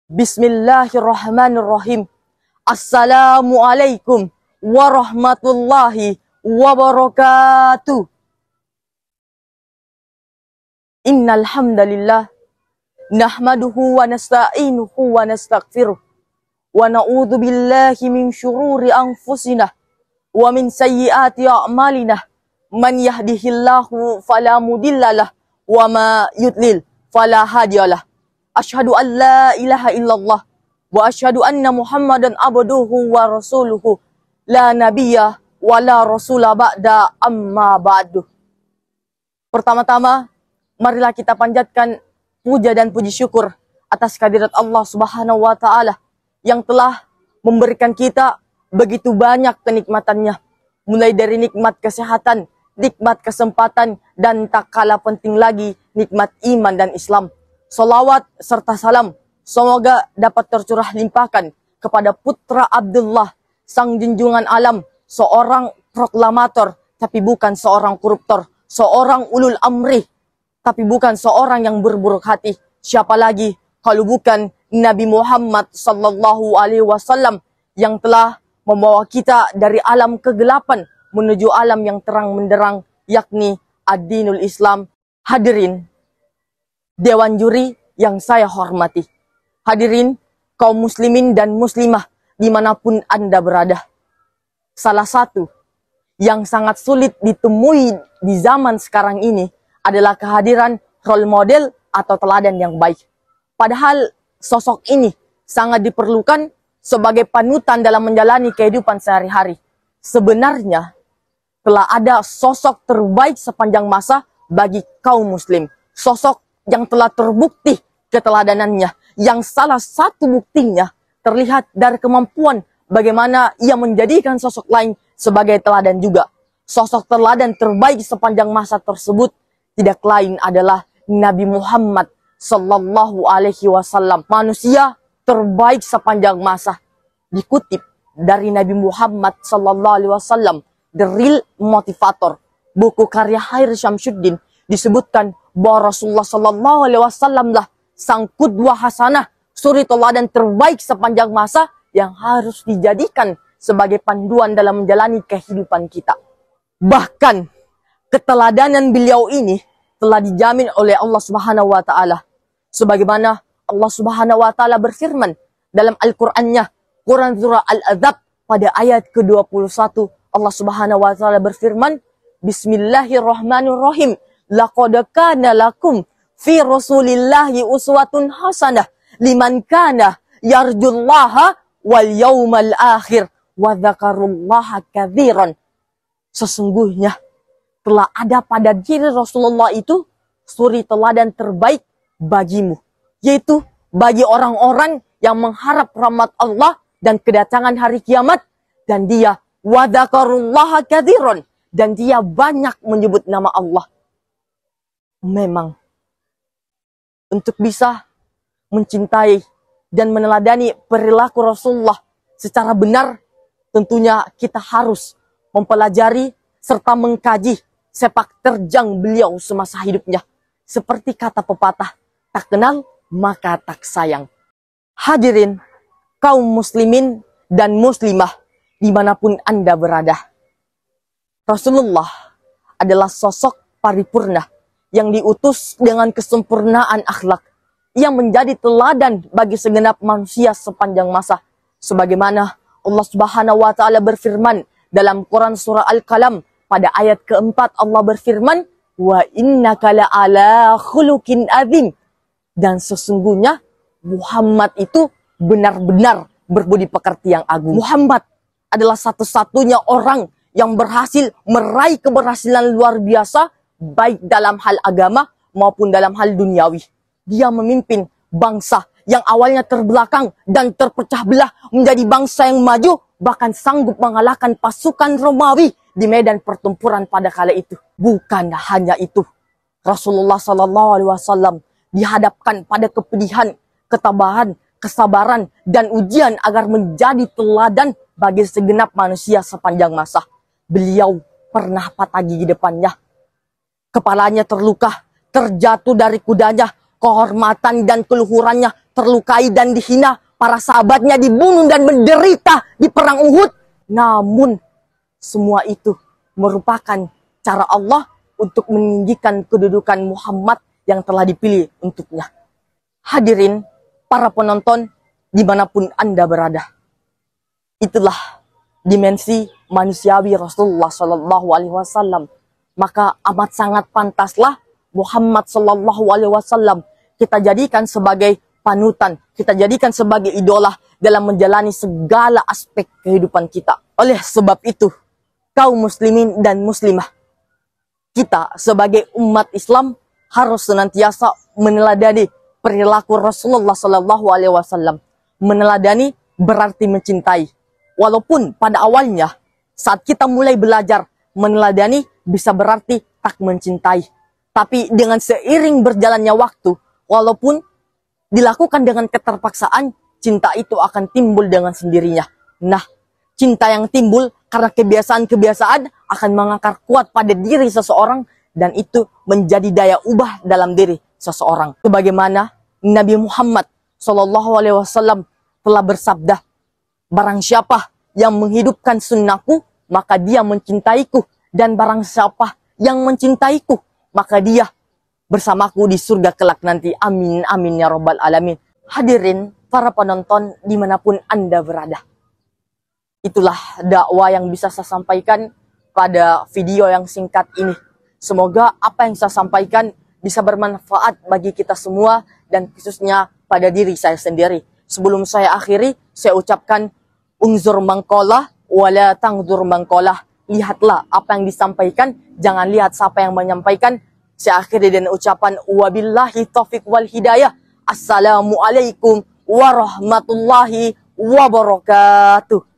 Bismillahirrahmanirrahim. Assalamualaikum warahmatullahi wabarakatuh. Innal hamdalillah nahmaduhu wa nasta'inuhu wa nastaghfiruh wa na'udzu billahi min syururi anfusina wa min sayyiati a'malina. Man yahdihillahu fala mudhillalah wa ma yudlil fala hadiyalah. Asyhadu an la ilaha illallah wa asyhadu anna Muhammadan abduhu wa rasuluhu la nabiyya wa la rasula ba'da amma ba'du. Pertama-tama, marilah kita panjatkan puja dan puji syukur atas kehadirat Allah Subhanahu wa taala yang telah memberikan kita begitu banyak kenikmatannya, mulai dari nikmat kesehatan, nikmat kesempatan, dan tak kalah penting lagi nikmat iman dan Islam. Salawat serta salam semoga dapat tercurah limpahkan kepada putra Abdullah, sang junjungan alam, seorang proklamator tapi bukan seorang koruptor, seorang ulul amri tapi bukan seorang yang berburuk hati. Siapa lagi kalau bukan Nabi Muhammad sallallahu alaihi wasallam yang telah membawa kita dari alam kegelapan menuju alam yang terang menderang, yakni ad-dinul Islam. Hadirin Dewan Juri yang saya hormati, hadirin kaum muslimin dan muslimah dimanapun Anda berada. Salah satu yang sangat sulit ditemui di zaman sekarang ini adalah kehadiran role model atau teladan yang baik. Padahal sosok ini sangat diperlukan sebagai panutan dalam menjalani kehidupan sehari-hari. Sebenarnya telah ada sosok terbaik sepanjang masa bagi kaum muslim. Sosok yang telah terbukti keteladanannya, yang salah satu buktinya terlihat dari kemampuan bagaimana ia menjadikan sosok lain sebagai teladan juga. Sosok teladan terbaik sepanjang masa tersebut tidak lain adalah Nabi Muhammad sallallahu alaihi wasallam, manusia terbaik sepanjang masa. Dikutip dari Nabi Muhammad sallallahu alaihi wasallam, The Real Motivator, buku karya Khair Syamsuddin, disebutkan bahwa Rasulullah sallallahu alaihi wasallam lah sang qudwah hasanah, suri teladan terbaik sepanjang masa yang harus dijadikan sebagai panduan dalam menjalani kehidupan kita. Bahkan keteladanan beliau ini telah dijamin oleh Allah Subhanahu wa taala. Sebagaimana Allah Subhanahu wa taala berfirman dalam Al-Qur'annya, Quran surah Al-Adzab pada ayat ke-21, Allah Subhanahu wa taala berfirman, Bismillahirrahmanirrahim. Laqad kana lakum fi Rasulillahi uswatun hasanah liman kana yarjullaha wal yawmal akhir wa dzakarullaha katsiran. Sesungguhnya telah ada pada diri Rasulullah itu suri teladan terbaik bagimu, yaitu bagi orang-orang yang mengharap rahmat Allah dan kedatangan hari kiamat, dan dia wa dzakarullaha katsiran, dan dia banyak menyebut nama Allah. Memang untuk bisa mencintai dan meneladani perilaku Rasulullah secara benar, tentunya kita harus mempelajari serta mengkaji sepak terjang beliau semasa hidupnya. Seperti kata pepatah, tak kenal maka tak sayang. Hadirin kaum muslimin dan muslimah dimanapun Anda berada, Rasulullah adalah sosok paripurna yang diutus dengan kesempurnaan akhlak, yang menjadi teladan bagi segenap manusia sepanjang masa. Sebagaimana Allah Subhanahu wa taala berfirman dalam Quran surah Al-Qalam pada ayat keempat, Allah berfirman, wa innaka la'ala khuluqin adzim, dan sesungguhnya Muhammad itu benar-benar berbudi pekerti yang agung. Muhammad adalah satu-satunya orang yang berhasil meraih keberhasilan luar biasa baik dalam hal agama maupun dalam hal duniawi. Dia memimpin bangsa yang awalnya terbelakang dan terpecah belah menjadi bangsa yang maju, bahkan sanggup mengalahkan pasukan Romawi di medan pertempuran pada kala itu. Bukan hanya itu, Rasulullah sallallahu alaihi wasallam dihadapkan pada kepedihan, ketabahan, kesabaran, dan ujian agar menjadi teladan bagi segenap manusia sepanjang masa. Beliau pernah patah gigi depannya, kepalanya terluka, terjatuh dari kudanya, kehormatan dan keluhurannya terlukai dan dihina, para sahabatnya dibunuh dan menderita di perang Uhud. Namun semua itu merupakan cara Allah untuk meninggikan kedudukan Muhammad yang telah dipilih untuknya. Hadirin para penonton dimanapun Anda berada, itulah dimensi manusiawi Rasulullah Shallallahu Alaihi Wasallam. Maka amat sangat pantaslah Muhammad Shallallahu Alaihi Wasallam kita jadikan sebagai panutan, kita jadikan sebagai idola dalam menjalani segala aspek kehidupan kita. Oleh sebab itu, kaum muslimin dan muslimah, kita sebagai umat Islam harus senantiasa meneladani perilaku Rasulullah Shallallahu Alaihi Wasallam. Meneladani berarti mencintai. Walaupun pada awalnya saat kita mulai belajar meneladani bisa berarti tak mencintai. Tapi dengan seiring berjalannya waktu, walaupun dilakukan dengan keterpaksaan, cinta itu akan timbul dengan sendirinya. Nah, cinta yang timbul karena kebiasaan-kebiasaan akan mengakar kuat pada diri seseorang dan itu menjadi daya ubah dalam diri seseorang. Sebagaimana Nabi Muhammad SAW telah bersabda, barang siapa yang menghidupkan sunnahku, maka dia mencintaiku. Dan barang siapa yang mencintaiku, maka dia bersamaku di surga kelak nanti. Amin, amin ya rabbal alamin. Hadirin para penonton dimanapun Anda berada, itulah dakwah yang bisa saya sampaikan pada video yang singkat ini. Semoga apa yang saya sampaikan bisa bermanfaat bagi kita semua dan khususnya pada diri saya sendiri. Sebelum saya akhiri, saya ucapkan unzur mangkolah wala tangzur mangkolah. Lihatlah apa yang disampaikan, jangan lihat siapa yang menyampaikan. Saya akhiri dengan ucapan wabillahi taufiq wal hidayah. Assalamualaikum warahmatullahi wabarakatuh.